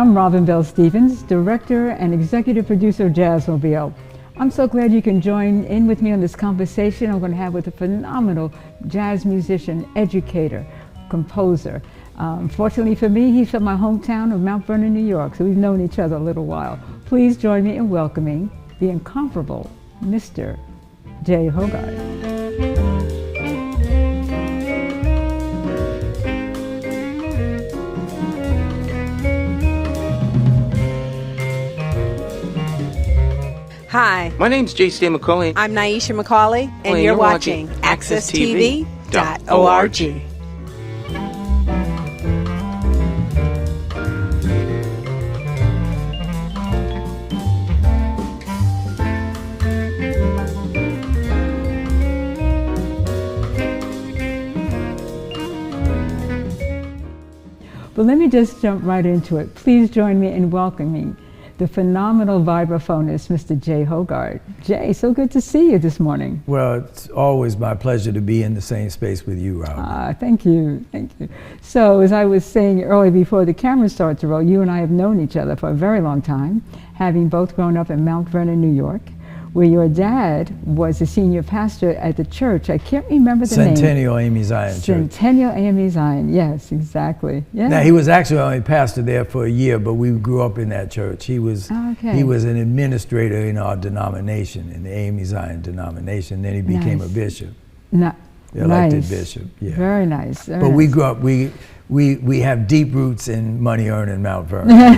I'm Robin Bell Stevens, Director and Executive Producer of Jazzmobile. I'm so glad you can join in with me on this conversation I'm going to have with a phenomenal jazz musician, educator, composer. Fortunately for me, he's from my hometown of Mount Vernon, New York, so we've known each other a little while. Please join me in welcoming the incomparable Mr. Jay Hoggard. Hi. My name's J.C. McCauley. I'm Naisha McCauley, and you're watching AccessTV.org. But let me just jump right into it. Please join me in welcoming the phenomenal vibraphonist, Mr. Jay Hoggard. Jay, so good to see you this morning. Well, it's always my pleasure to be in the same space with you, Rob. Thank you, thank you. So, as I was saying earlier before the camera started to roll, you and I have known each other for a very long time, having both grown up in Mount Vernon, New York, where your dad was a senior pastor at the church. I can't remember the name. Centennial AME Zion Church. Centennial AME Zion, yes, exactly. Yeah. Now, he was actually only pastor there for a year, but we grew up in that church. He was an administrator in our denomination, in the AME Zion denomination. Then he became a bishop. Elected bishop, yeah. Very nice. But we grew up, we have deep roots in money earned in Mount Vernon.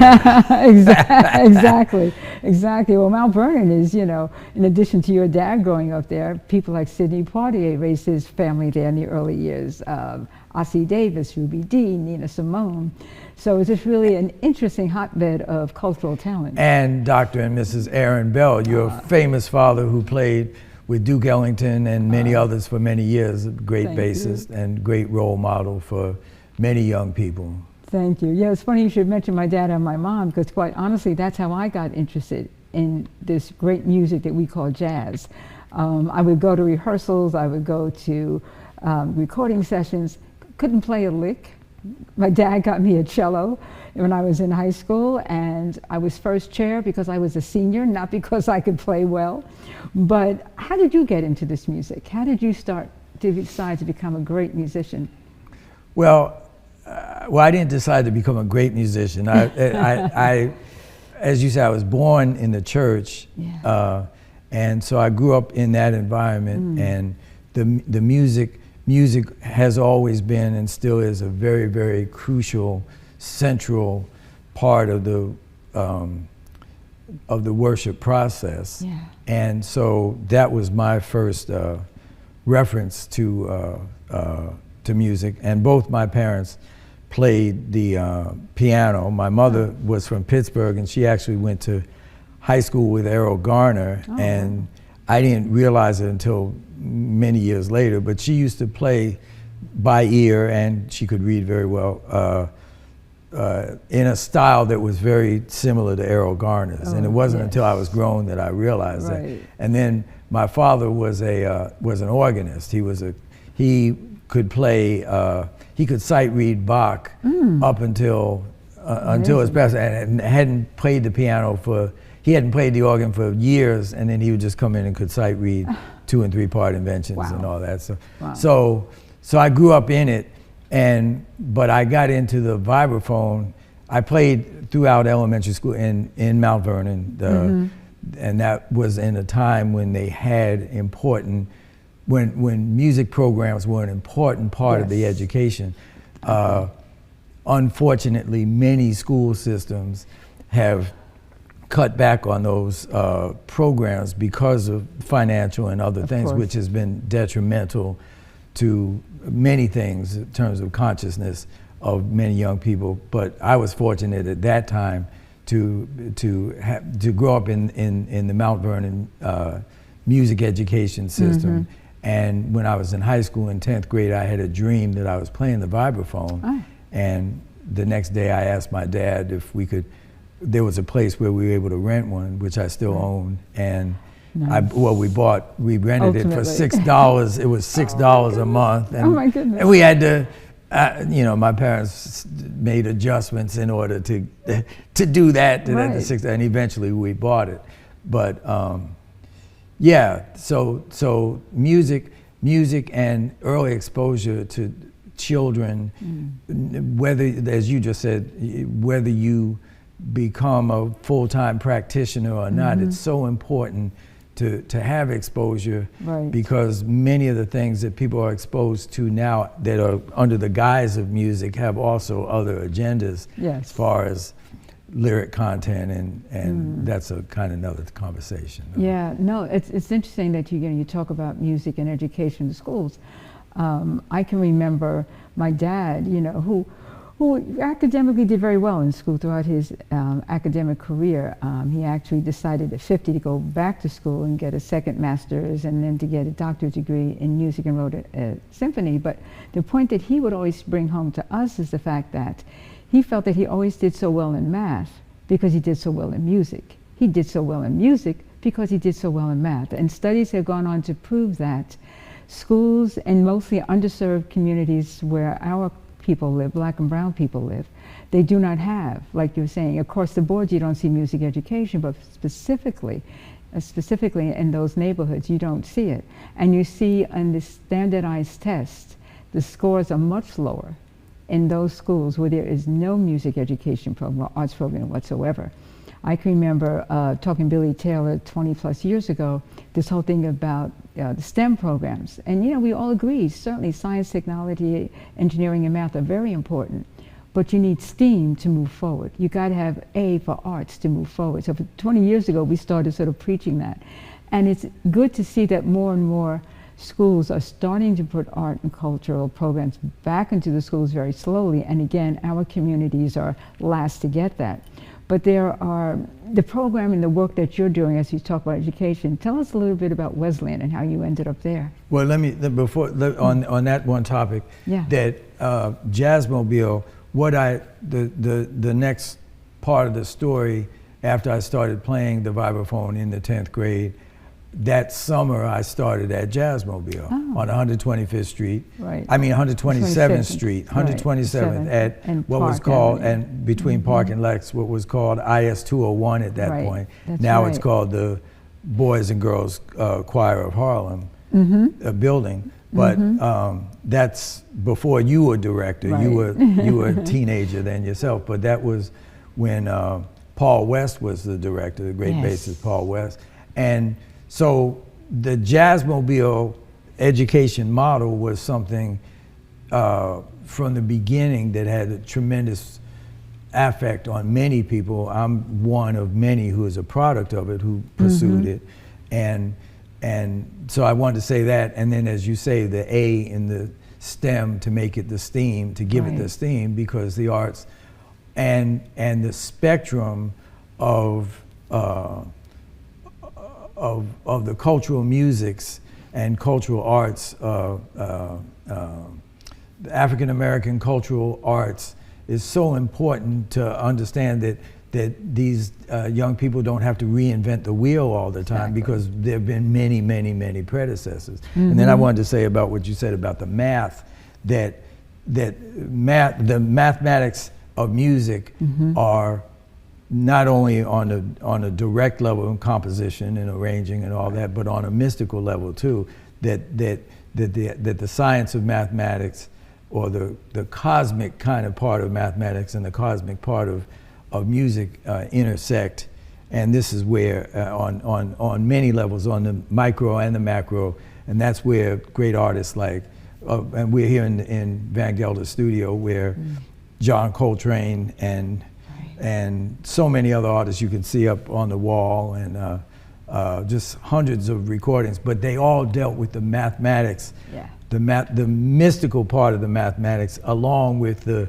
Exactly. Well, Mount Vernon is, you know, in addition to your dad growing up there, people like Sidney Poitier raised his family there in the early years. Ossie Davis, Ruby Dee, Nina Simone. So it's just really an interesting hotbed of cultural talent. And Dr. and Mrs. Aaron Bell, your famous father who played with Duke Ellington and many others for many years, a great bassist and great role model for many young people. Thank you. Yeah, it's funny you should mention my dad and my mom, because quite honestly, that's how I got interested in this great music that we call jazz. I would go to rehearsals, I would go to recording sessions, couldn't play a lick. My dad got me a cello when I was in high school, and I was first chair because I was a senior, not because I could play well. But how did you get into this music? How did you start to decide to become a great musician? Well, I didn't decide to become a great musician. I as you said, I was born in the church, and so I grew up in that environment, and the music has always been and still is a very, very crucial, central part of the worship process. Yeah. And so that was my first reference to music. And both my parents played the piano. My mother was from Pittsburgh, and she actually went to high school with Errol Garner, and I didn't realize it until many years later, but she used to play by ear, and she could read very well, in a style that was very similar to Errol Garner's. And it wasn't until I was grown that I realized that. And then my father was an organist. He could play, he could sight read Bach up until his passing, and hadn't played the piano he hadn't played the organ for years, and then he would just come in and could sight read 2- and 3-part inventions and all that. So I grew up in it, but I got into the vibraphone. I played throughout elementary school in Mount Vernon, and that was in a time when they had when music programs were an important part of the education. Unfortunately, many school systems have cut back on those programs because of financial and other things, which has been detrimental to many things in terms of consciousness of many young people. But I was fortunate at that time to grow up in the Mount Vernon music education system. And when I was in high school in 10th grade, I had a dream that I was playing the vibraphone. And the next day I asked my dad if we could, there was a place where we were able to rent one, which I still own. And we rented it for $6. It was $6 a month. And, oh my goodness. And we had to my parents made adjustments in order to do that, and eventually we bought it. But so music and early exposure to children, whether, as you just said, whether you become a full-time practitioner or not, it's so important to have exposure, because many of the things that people are exposed to now that are under the guise of music have also other agendas, as far as lyric content, and that's a kind of another conversation. Yeah, no, it's interesting that you talk about music and education in schools. I can remember my dad, who academically did very well in school throughout his academic career. He actually decided at 50 to go back to school and get a second master's, and then to get a doctorate degree in music, and wrote a symphony. But the point that he would always bring home to us is the fact that he felt that he always did so well in math because he did so well in music. He did so well in music because he did so well in math. And studies have gone on to prove that schools in mostly underserved communities where our people live, black and brown people live, they do not have, like you're saying, across the board you don't see music education, but specifically in those neighborhoods you don't see it. And you see on the standardized test, the scores are much lower in those schools where there is no music education program or arts program whatsoever. I can remember talking to Billy Taylor 20 plus years ago, this whole thing about the STEM programs. And we all agree, certainly science, technology, engineering, and math are very important, but you need STEAM to move forward. You got to have A for arts to move forward. So 20 years ago, we started sort of preaching that. And it's good to see that more and more schools are starting to put art and cultural programs back into the schools very slowly. And again, our communities are last to get that. But there are the program and the work that you're doing as you talk about education. Tell us a little bit about Wesleyan and how you ended up there. Well, on that one topic, that Jazzmobile, the next part of the story after I started playing the vibraphone in the 10th grade, that summer I started at Jazzmobile on 125th Street. I mean 127th Street, 127th at what was called, and between Park and Lex, what was called IS 201 at that point. Now it's called the Boys and Girls Choir of Harlem building. But that's before you were director. You were a teenager then yourself. But that was when Paul West was the director, the great bassist Paul West. And so the Jazzmobile education model was something from the beginning that had a tremendous affect on many people. I'm one of many who is a product of it, who pursued it. And so I wanted to say that, and then as you say, the A in the STEM, to make it the STEAM, to give it the STEAM, because the arts and the spectrum of the cultural musics and cultural arts, the African American cultural arts is so important to understand that these young people don't have to reinvent the wheel all the time, because there have been many, many, many predecessors. And then I wanted to say about what you said about the math, the mathematics of music are not only on a direct level in composition and arranging and all that, but on a mystical level too. That the science of mathematics, or the cosmic kind of part of mathematics and the cosmic part of music intersect, and this is where on many levels, on the micro and the macro, and that's where great artists like, and we're here in Van Gelder's studio, where John Coltrane and so many other artists you can see up on the wall, and just hundreds of recordings, but they all dealt with the mathematics, the mystical part of the mathematics, along with the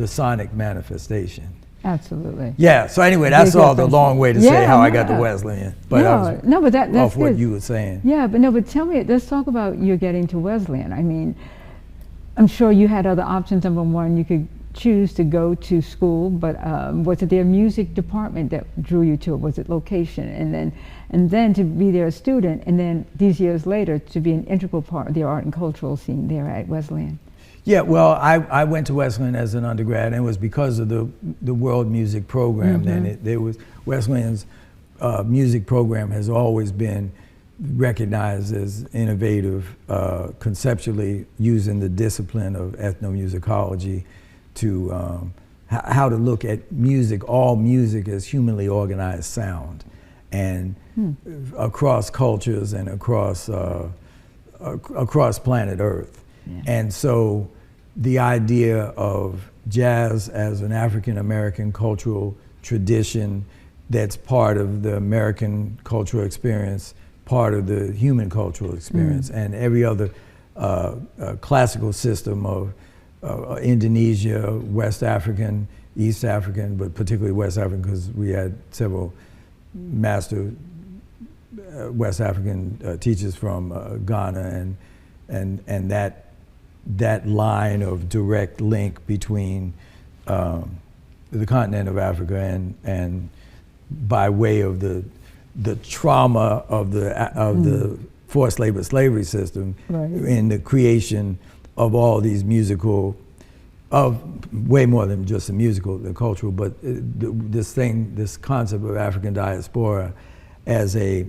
sonic manifestation. Absolutely. Yeah. So anyway, that's all the long way to say how I got to Wesleyan. But but that's off what good. you were saying. Yeah, but tell me, let's talk about you getting to Wesleyan. I mean, I'm sure you had other options. Number one, you could choose to go to school, but was it their music department that drew you to it? Was it location? And then to be their student, and then these years later to be an integral part of the art and cultural scene there at Wesleyan? Yeah, well, I went to Wesleyan as an undergrad, and it was because of the world music program. Then there was Wesleyan's music program has always been recognized as innovative, conceptually using the discipline of ethnomusicology to how to look at music, all music, as humanly organized sound, and across cultures and across planet Earth. Yeah. And so the idea of jazz as an African American cultural tradition that's part of the American cultural experience, part of the human cultural experience, and every other classical system of Indonesia, West African, East African, but particularly West African, because we had several master West African teachers from Ghana, and that line of direct link between the continent of Africa and by way of the trauma of the forced labor slavery system, right, in the creation of all these musical, of way more than just the musical, the cultural, but this concept of African diaspora as a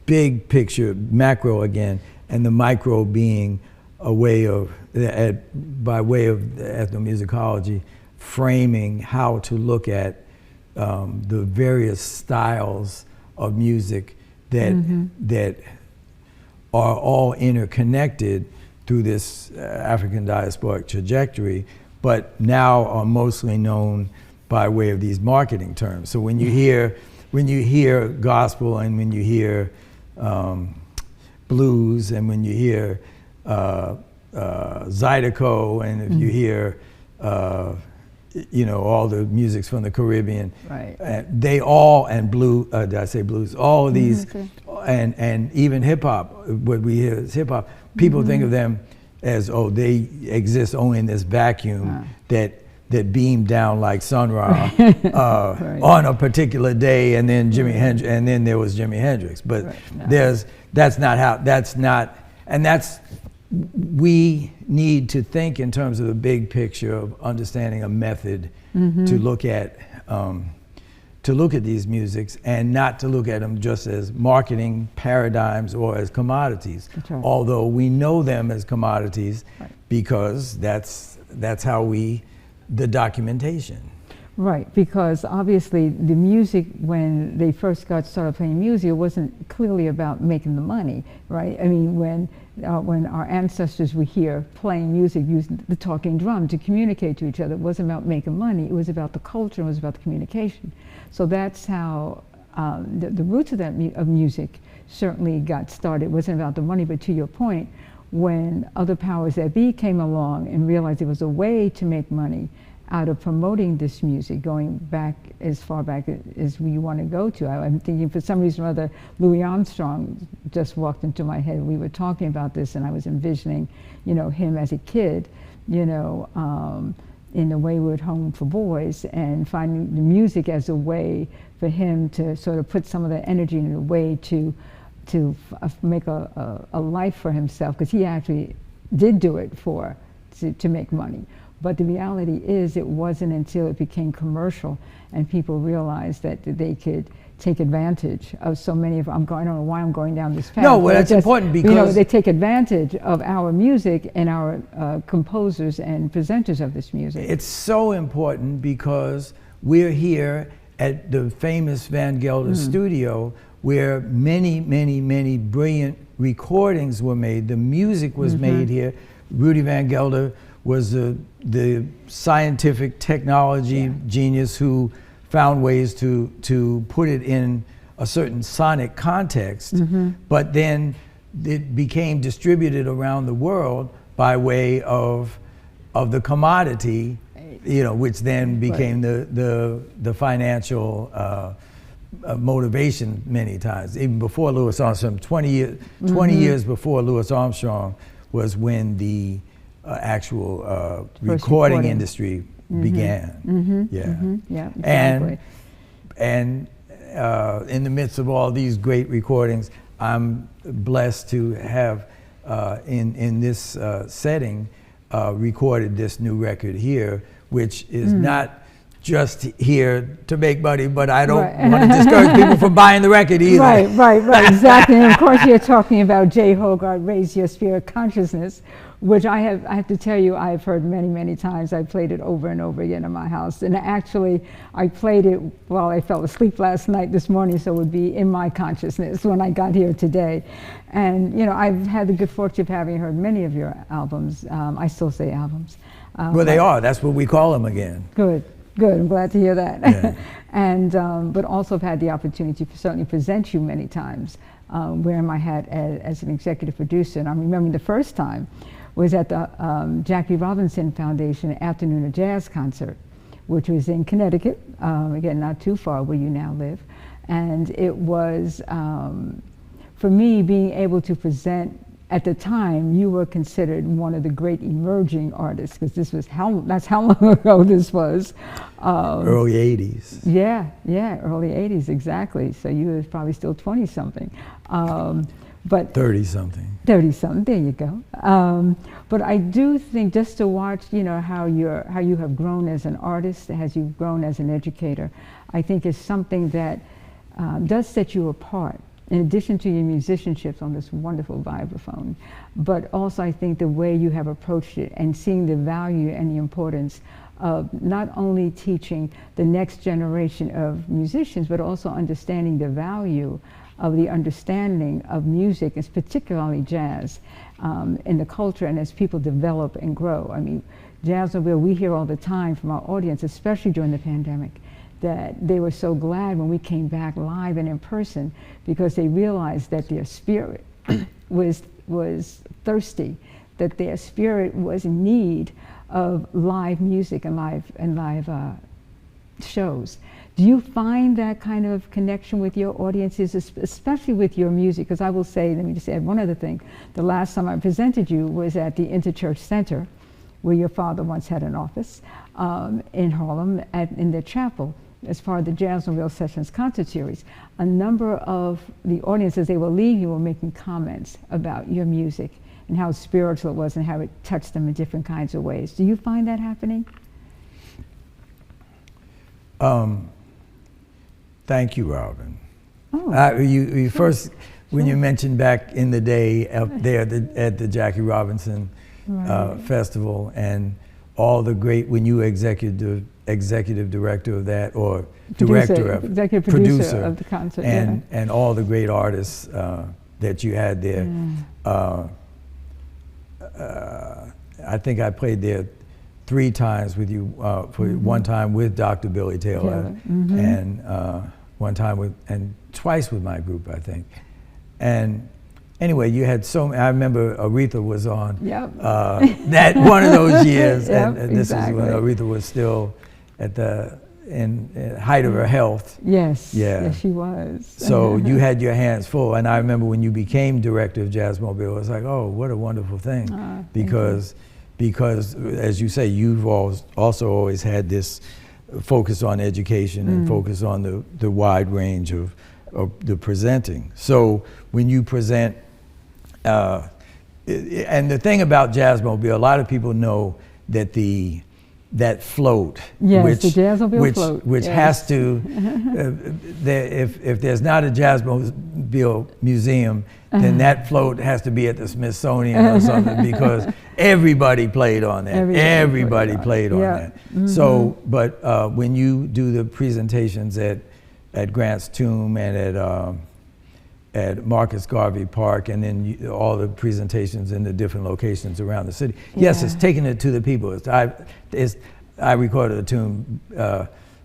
big picture, macro again, and the micro being a way of, by way of ethnomusicology, framing how to look at the various styles of music that are all interconnected through this African diasporic trajectory, but now are mostly known by way of these marketing terms. So when you hear gospel, and when you hear blues, and when you hear Zydeco, and if you hear all the musics from the Caribbean, right, they all, and did I say blues? All of these, and even hip hop, what we hear is hip hop, people think of them as, they exist only in this vacuum that beamed down like Sun Ra right, on a particular day, and then and then there was Jimi Hendrix. But we need to think in terms of the big picture of understanding a method to look at these musics, and not to look at them just as marketing paradigms or as commodities. Right. Although we know them as commodities, right, because that's how the documentation. Right, because obviously the music, when they first started playing music, it wasn't clearly about making the money, right? I mean, when our ancestors were here playing music, using the talking drum to communicate to each other, it wasn't about making money, it was about the culture, it was about the communication. So that's how the roots of of music certainly got started. It wasn't about the money, but to your point, when other powers that be came along and realized there was a way to make money out of promoting this music, going back as far back as we want to go to. I'm thinking, for some reason or other, Louis Armstrong just walked into my head. We were talking about this, and I was envisioning, him as a kid, in the Wayward Home for Boys, and finding the music as a way for him to sort of put some of that energy in a way to make a life for himself, because he actually did do it to make money. But the reality is, it wasn't until it became commercial and people realized that they could take advantage of so many of, I don't know why I'm going down this path. No, well, that's important, because they take advantage of our music and our composers and presenters of this music. It's so important because we're here at the famous Van Gelder studio, where many, many, many brilliant recordings were made. The music was made here. Rudy Van Gelder was the scientific technology genius who found ways to put it in a certain sonic context, but then it became distributed around the world by way of the commodity, which then became the financial motivation many times. Even before Louis Armstrong, 20 years before Louis Armstrong was when the actual recording industry began. Yeah, exactly. And in the midst of all these great recordings, I'm blessed to have in this setting, recorded this new record here, which is not just here to make money, but I don't want to discourage people from buying the record either. Right, exactly. And of course, you're talking about Jay Hoggard, Raise Your Spirit Consciousness, which I have to tell you, I've heard many, many times. I played it over and over again in my house. And actually, I played it while I fell asleep last night, this morning, so it would be in my consciousness when I got here today. And, you know, I've had the good fortune of having heard many of your albums. I still say albums. Well, they are. That's what we call them again. Good. I'm glad to hear that. Yeah. And but also have had the opportunity to certainly present you many times, wearing my hat as an executive producer. And I'm remembering the first time was at the Jackie Robinson Foundation Afternoon of Jazz concert, which was in Connecticut, again, not too far where you now live. And it was, for me, being able to present. At the time, you were considered one of the great emerging artists, because that's how long ago this was. Early 80s. Yeah, early 80s, exactly. So you were probably still 20-something. But 30-something. 30-something, there you go. But I do think, just to watch, you know, how you have grown as an artist, as you've grown as an educator, I think is something that does set you apart. In addition to your musicianship on this wonderful vibraphone, but also I think the way you have approached it and seeing the value and the importance of not only teaching the next generation of musicians, but also understanding the value of the understanding of music, and particularly jazz, in the culture and as people develop and grow. I mean, Jazzmobile, we hear all the time from our audience, especially during the pandemic, that they were so glad when we came back live and in person, because they realized that their spirit was thirsty, that their spirit was in need of live music and live shows. Do you find that kind of connection with your audiences, especially with your music? Because I will say, let me just add one other thing. The last time I presented you was at the Interchurch Center, where your father once had an office, in Harlem, in their chapel, as part of the Jazzmobile Sessions concert series. A number of the audiences, they were leaving, were making comments about your music and how spiritual it was and how it touched them in different kinds of ways. Do you find that happening? Thank you, Robin. Oh. You first, when you mentioned back in the day up there at the Jackie Robinson Festival, and all the great, when you were executive director of that, or executive producer of the concert, and all the great artists that you had there. I think I played there 3 times with you, for one time with Dr. Billy Taylor, and one time and twice with my group, I think. And anyway, you had I remember Aretha was on that one of those years, and this is when Aretha was still at the height of her health. Yes, she was. So you had your hands full, and I remember when you became director of Jazzmobile, it was like, oh, what a wonderful thing, because as you say, you've also always had this focus on education and focus on the wide range of the presenting. So when you present, and the thing about Jazzmobile, a lot of people know that that float, the Jazzmobile float, which has to, if there's not a Jazzmobile museum, then that float has to be at the Smithsonian or something, because everybody played on that. Everybody played on that. So, but when you do the presentations at Grant's Tomb and at Marcus Garvey Park, and then all the presentations in the different locations around the city. Yes, it's taking it to the people. I recorded a tune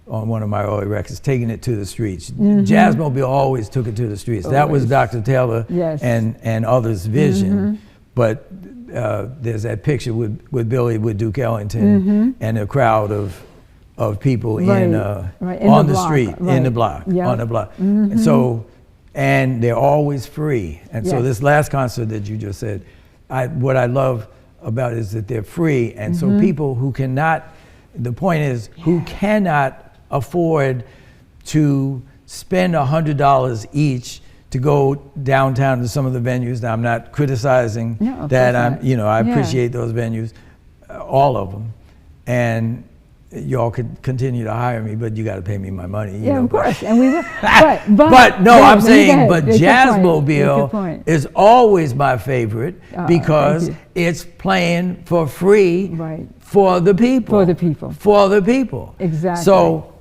on one of my early records, taking it to the streets. Jazzmobile always took it to the streets. Always. That was Dr. Taylor and others' vision. But there's that picture with Billy, with Duke Ellington, and a crowd of people on the street, in the block, on the block. And so, and they're always free. And so this last concert that you just said, what I love about it is that they're free. And so people who cannot, the point is, who cannot afford to spend $100 each to go downtown to some of the venues. Now, I'm not criticizing that. I appreciate those venues, all of them, and y'all could continue to hire me, but you got to pay me my money. You know, of course, and we will. But no, I'm saying, but Jazzmobile is always my favorite because it's playing for free for the people. For the people. For the people. Exactly. So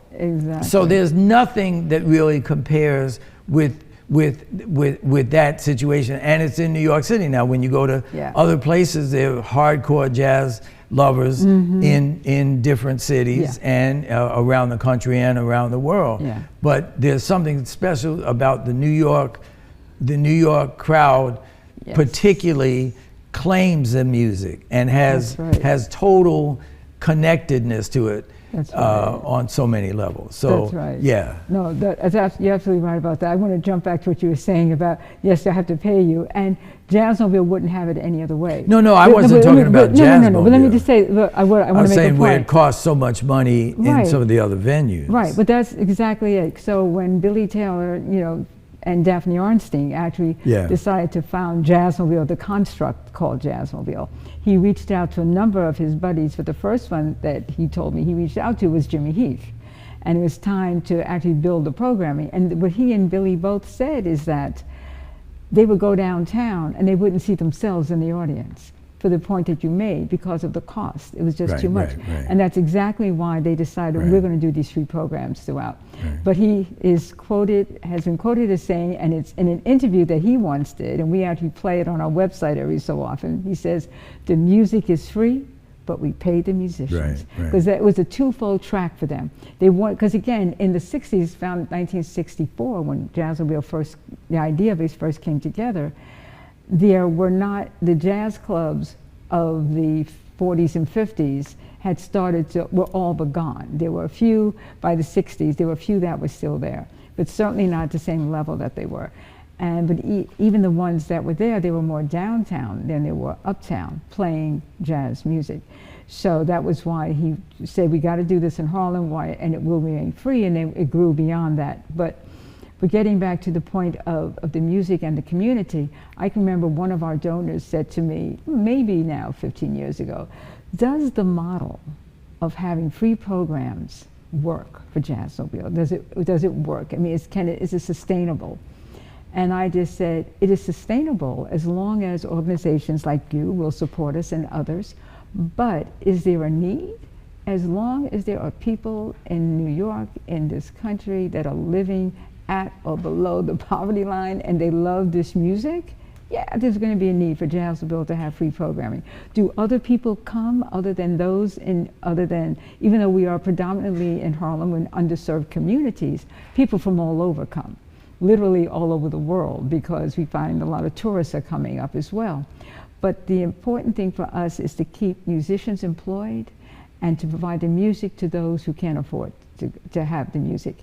there's nothing that really compares with that situation, and it's in New York City. Now, when you go to other places, there are hardcore jazz lovers in different cities and around the country and around the world. But there's something special about the New York crowd, particularly claims the music and has total connectedness to it. That's right. On so many levels. So, that's right. Yeah. No, you're absolutely right about that. I want to jump back to what you were saying about, yes, I have to pay you, and Jazzmobile wouldn't have it any other way. No, I wasn't talking about Jazzmobile. No, but let me just say, look, I want to make a point. I'm saying where it costs so much money in some of the other venues. Right, but that's exactly it. So when Billy Taylor, and Daphne Ornstein actually decided to found Jazzmobile, the construct called Jazzmobile, he reached out to a number of his buddies, but the first one that he told me he reached out to was Jimmy Heath. And it was time to actually build the programming. And what he and Billy both said is that they would go downtown and they wouldn't see themselves in the audience, for the point that you made, because of the cost. It was just too much. And that's exactly why they decided we're going to do these free programs throughout. But he has been quoted as saying, and it's in an interview that he once did, and we actually play it on our website every so often, he says, the music is free, but we pay the musicians. Because that was a twofold track for them. They want, because again, in the 60s, found 1964, when Jazzmobile the idea of it first came together, there were not, the jazz clubs of the 40s and 50s were all but gone. There were a few by the 60s, there were a few that were still there, but certainly not at the same level that they were. But even the ones that were there, they were more downtown than they were uptown playing jazz music. So that was why he said, we got to do this in Harlem, and it will remain free, and then it grew beyond that. But getting back to the point of the music and the community, I can remember one of our donors said to me, maybe now 15 years ago, does the model of having free programs work for Jazzmobile? Does it work? I mean, is it sustainable? And I just said, it is sustainable as long as organizations like you will support us and others, but is there a need? As long as there are people in New York, in this country, that are living at or below the poverty line and they love this music, there's going to be a need for Jazzmobile to have free programming. Do other people come other than even though we are predominantly in Harlem in underserved communities, people from all over come, literally all over the world, because we find a lot of tourists are coming up as well. But the important thing for us is to keep musicians employed and to provide the music to those who can't afford to have the music.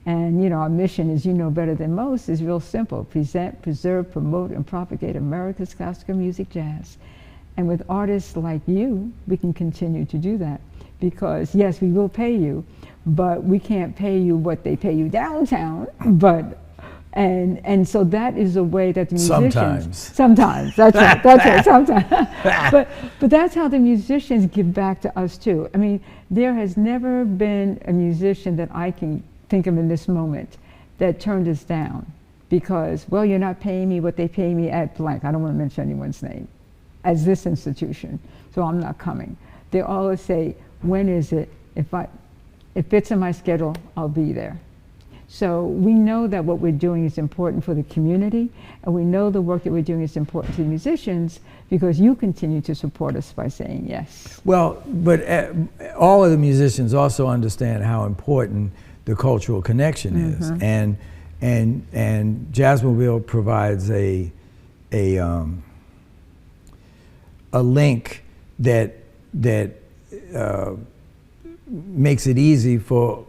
And our mission, as you know better than most, is real simple: present, preserve, promote, and propagate America's classical music, jazz. And with artists like you, we can continue to do that. Because yes, we will pay you, but we can't pay you what they pay you downtown. And so that is a way that the musicians sometimes that's right, sometimes. but that's how the musicians give back to us too. I mean, there has never been a musician that I can think of in this moment that turned us down because, well, you're not paying me what they pay me at blank. I don't want to mention anyone's name, as this institution, so I'm not coming. They always say, when is it? If it fits in my schedule, I'll be there. So we know that what we're doing is important for the community, and we know the work that we're doing is important to the musicians because you continue to support us by saying yes. Well, but all of the musicians also understand how important the cultural connection is, and Jazzmobile provides a link that makes it easy for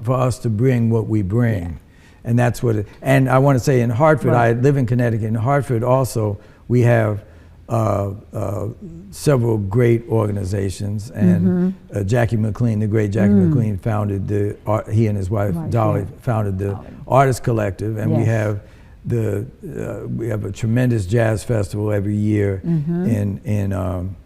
us to bring what we bring, and that's what. And I want to say in Hartford, I live in Connecticut. In Hartford, also we have several great organizations, and Jackie McLean, the great Jackie McLean, founded he and his wife Dolly founded the Artist Collective, and we have we have a tremendous jazz festival every year in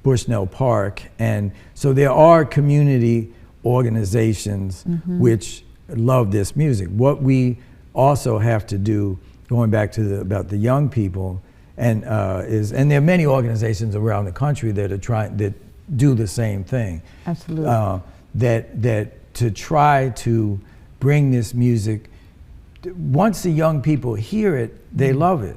Bushnell Park, and so there are community organizations which love this music. What we also have to do, going back to about the young people, and there are many organizations around the country that do the same thing. Absolutely. That to try to bring this music. Once the young people hear it, they love it.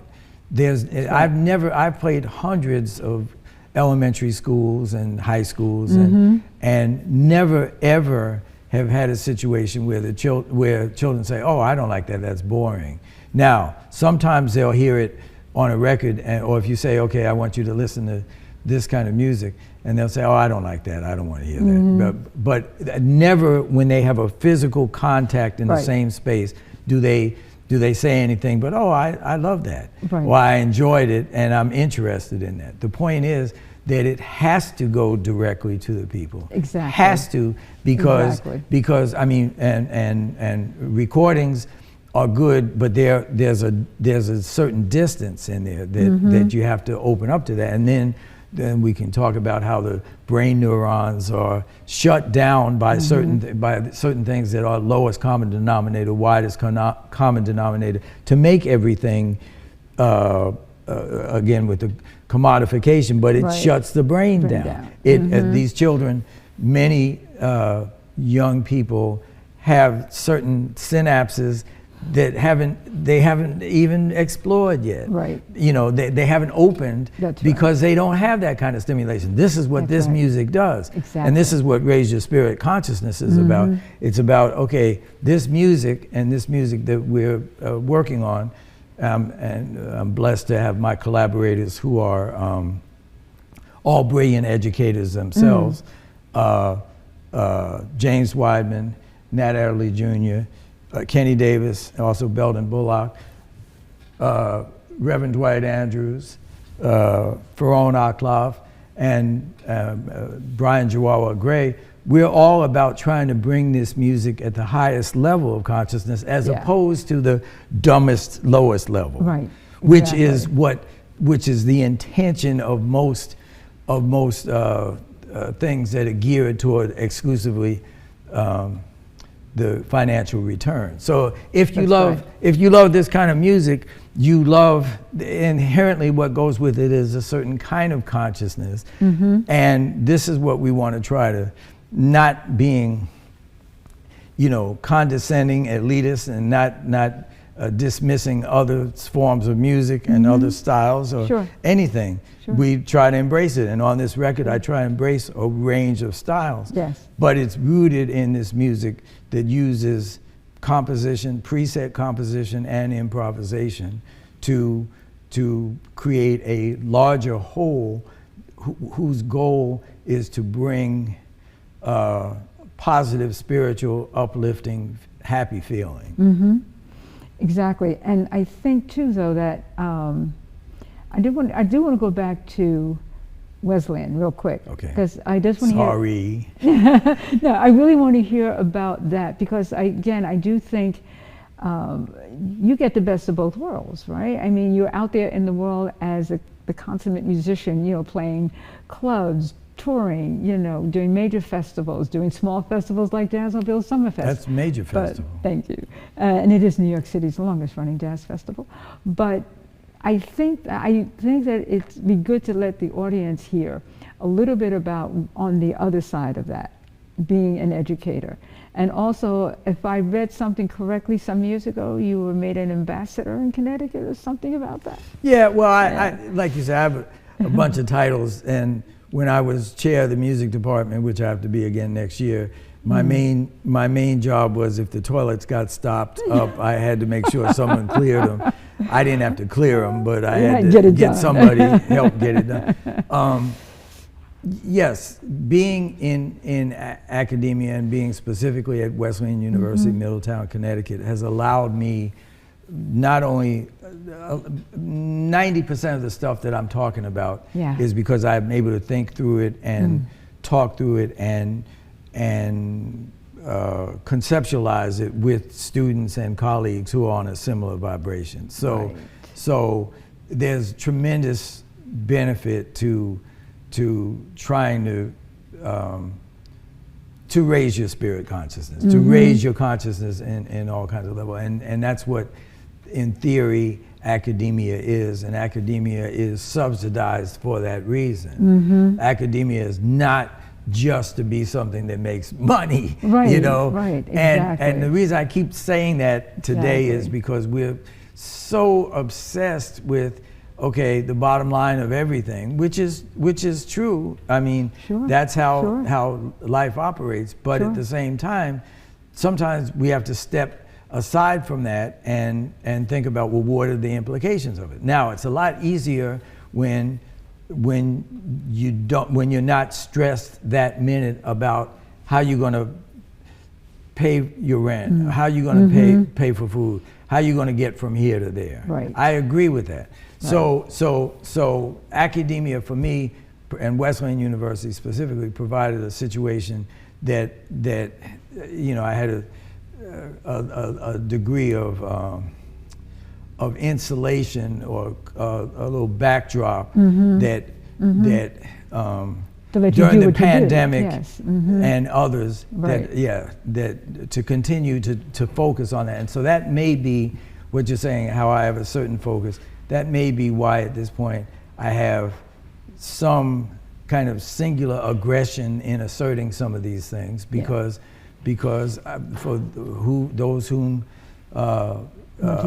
I've played hundreds of elementary schools and high schools, and never ever have had a situation where where children say, "Oh, I don't like that. That's boring." Now, sometimes they'll hear it on a record, or if you say, "Okay, I want you to listen to this kind of music," and they'll say, "Oh, I don't like that. I don't want to hear that." But never, when they have a physical contact in the same space, do they say anything but, "Oh, I love that," or "I enjoyed it and I'm interested in that." The point is that it has to go directly to the people. Exactly. Has to, because I mean, and recordings are good, but there's a certain distance in there that you have to open up to that, and then we can talk about how the brain neurons are shut down by certain things that are lowest common denominator, widest common denominator, to make everything again with the commodification, but it shuts the brain down. These children, many young people have certain synapses that they haven't even explored yet. Right. You know, they haven't opened because they don't have that kind of stimulation. This is what this music does. Exactly. And this is what Raise Your Spirit Consciousness is about. It's about, okay, this music that we're working on, and I'm blessed to have my collaborators who are all brilliant educators themselves. James Weidman, Nat Adderley Jr., Kenny Davis, also Belden Bullock, Reverend Dwight Andrews, Farone Aklov, and Brian Jawawa Gray. We're all about trying to bring this music at the highest level of consciousness, as opposed to the dumbest, lowest level, which is the intention of most things that are geared toward exclusively the financial return. So if you love this kind of music, you love inherently what goes with it is a certain kind of consciousness, and this is what we want to try to, not being, condescending, elitist, and not dismissing other forms of music and other styles or anything. We try to embrace it, and on this record I try to embrace a range of styles. Yes. But it's rooted in this music that uses composition, preset composition, and improvisation to create a larger whole whose goal is to bring positive, spiritual, uplifting, happy feeling. Exactly, and I think too, though, that I do want to go back to Wesleyan real quick, because I just want to hear. No, I really want to hear about that, because I do think you get the best of both worlds, right? I mean, you're out there in the world as the consummate musician, playing clubs, touring, doing major festivals, doing small festivals like Jazzmobile Summerfest. That's major festival. Thank you. And it is New York City's longest running jazz festival. But I think that it'd be good to let the audience hear a little bit about on the other side of that, being an educator. And also, if I read something correctly some years ago, you were made an ambassador in Connecticut or something about that? Yeah, well, I like you said, I have a bunch of titles, and when I was chair of the music department, which I have to be again next year, my main job was, if the toilets got stopped up, I had to make sure someone cleared them. I didn't have to clear them, but I had to get somebody help get it done. Yes, being in academia and being specifically at Wesleyan University, Middletown, Connecticut, has allowed me not only 90% of the stuff that I'm talking about is because I'm able to think through it and talk through it and conceptualize it with students and colleagues who are on a similar vibration. So, Right. so there's tremendous benefit to trying to raise your spirit consciousness, to raise your consciousness in all kinds of levels, and that's what, in theory, academia is, and academia is subsidized for that reason. Academia is not just to be something that makes money, Right, you know? right, exactly. And the reason I keep saying that today is because we're so obsessed with, okay, the bottom line of everything, which is true. I mean, Sure, that's how sure. how life operates. But Sure. at the same time, sometimes we have to step aside from that and think about, well, what are the implications of it? Now, it's a lot easier when you're not stressed that minute about how you're going to pay your rent, how you're going to pay for food, how you're going to get from here to there. Right. I agree with that. So academia for me, and Wesleyan University specifically, provided a situation that you know, I had a degree of insulation, or a little backdrop that during the pandemic and others, Right. that to continue to focus on that. And so that may be what you're saying, how I have a certain focus. That may be why at this point I have some kind of singular aggression in asserting some of these things, because for those whom much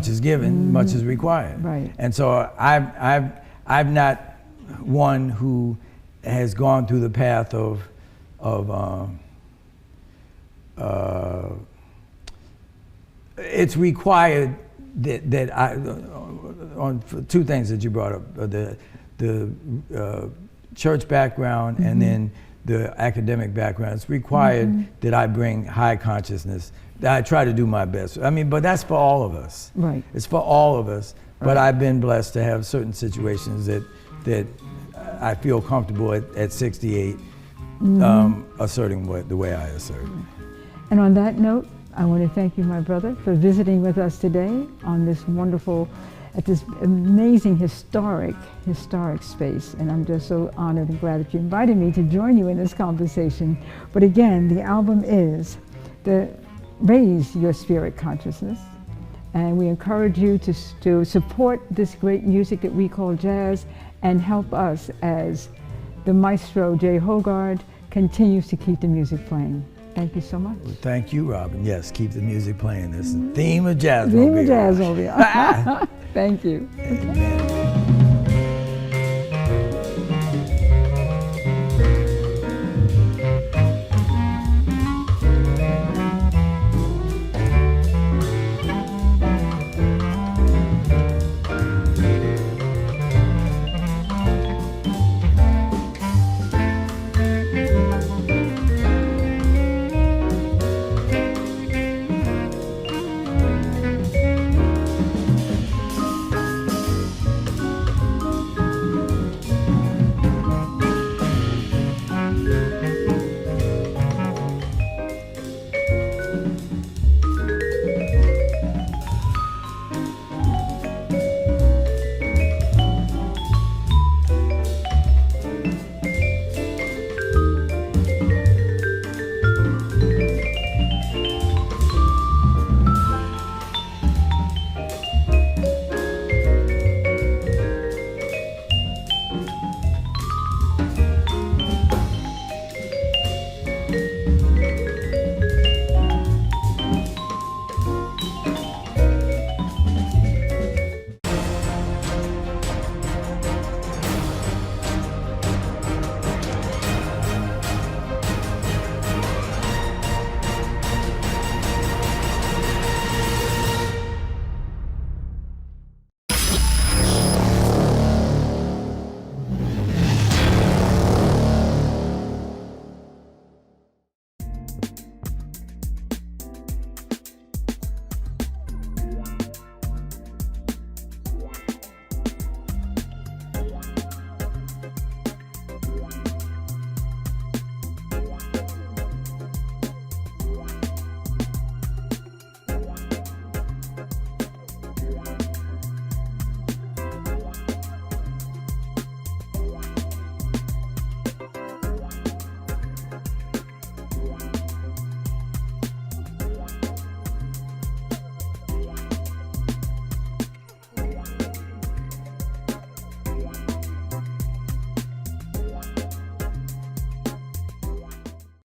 is given, much is required. Right. And so I'm not one who has gone through the path of it's required that I, on two things that you brought up, the church background and then the academic background. It's required that I bring high consciousness, that I try to do my best. I mean, but that's for all of us. Right. It's for all of us. Right. But I've been blessed to have certain situations that I feel comfortable at 68 asserting the way I assert. And on that note, I want to thank you, my brother, for visiting with us today on this wonderful, at this amazing historic space. And I'm just so honored and glad that you invited me to join you in this conversation. But again, the album is the Raise Your Spirit Consciousness. And we encourage you to support this great music that we call jazz, and help us as the maestro, Jay Hoggard, continues to keep the music playing. Thank you so much. Well, thank you, Robin. Yes, keep the music playing. This is the theme of Jazzmobile. Theme of Jazzmobile. Thank you. Amen.